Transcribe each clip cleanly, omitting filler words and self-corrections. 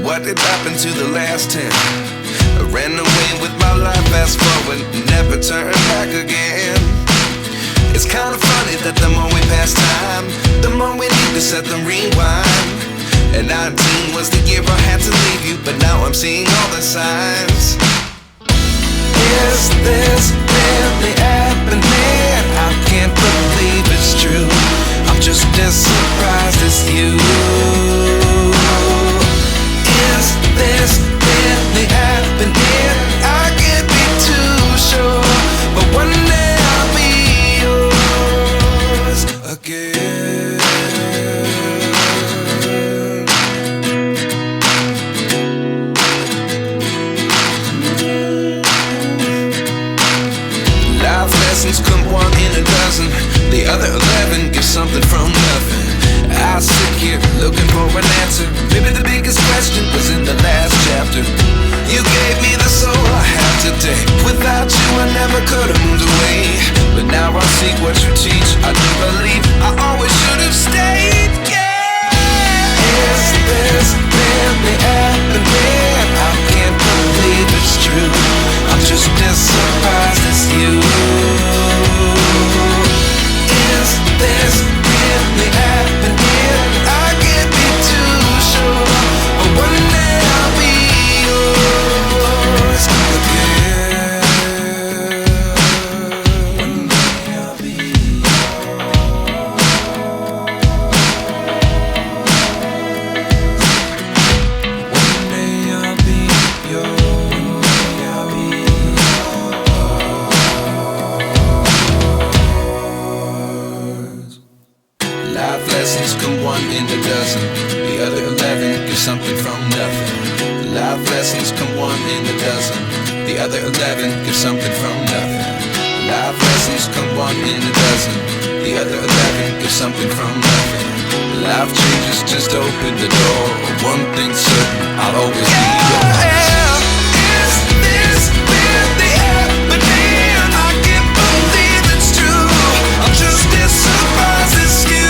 What did happen to the last 10? I ran away with my life, fast forward, never turn back again. It's kinda funny that the more we pass time, the more we need to set the rewind. And 19 was the year I had to leave you, but now I'm seeing all the signs. Is this really happening? I can't believe it's true. I'm just as surprised as you. Is this really happening? I can't be too sure, but one day I'll be yours again. Life lessons come one in a dozen. The other 11 give something from nothing. I sit here looking for an answer. Maybe the biggest question was in the last chapter. You gave me the soul I have today. Without you I never could have moved away. But now I see what you teach. I do believe I always should have stayed. Yeah. Is this really happening? I can't believe it's true. I'm just as surprised as you. Is this really happening? I can't be too sure, but one day I'll be yours again. One day I'll be yours. One day I'll be yours. I'll be yours. Life lessons come one in a dozen. The other 11 give something from nothing. Life lessons come one in a dozen. The other 11 give something from nothing. Life lessons come one in a dozen. The other 11 give something from nothing. Life changes just open the door. One thing's certain, I'll always be yours. Is this really happening? I can't believe it's true. I'm just as surprised as you.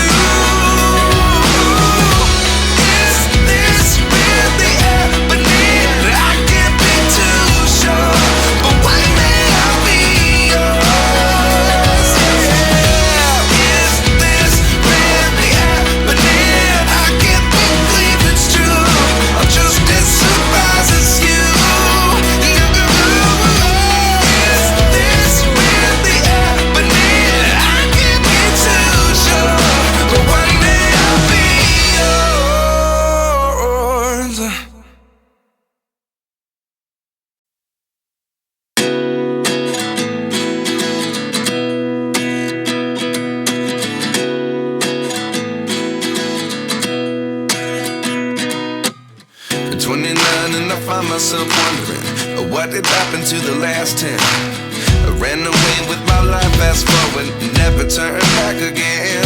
Myself wondering what did happen to the last 10. I ran away with my life, fast forward, never turn back again.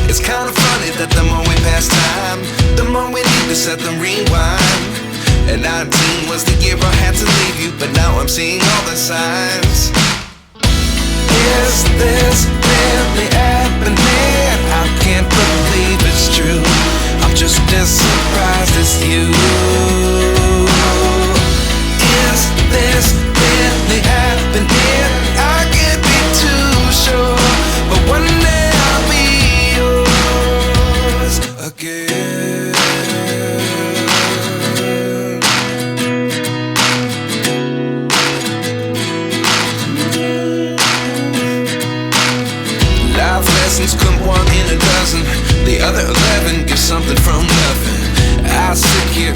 It's kinda funny that the more we pass time, the more we need to set the rewind. And 19 was the year I had to leave you, but now I'm seeing all the signs. Is this really happening? I can't believe it's true. I'm just as surprised as you. Is this really happening? I can't be too sure, but one day I'll be yours again. Life lessons come one in a dozen. The other 11 give something from nothing. I sit here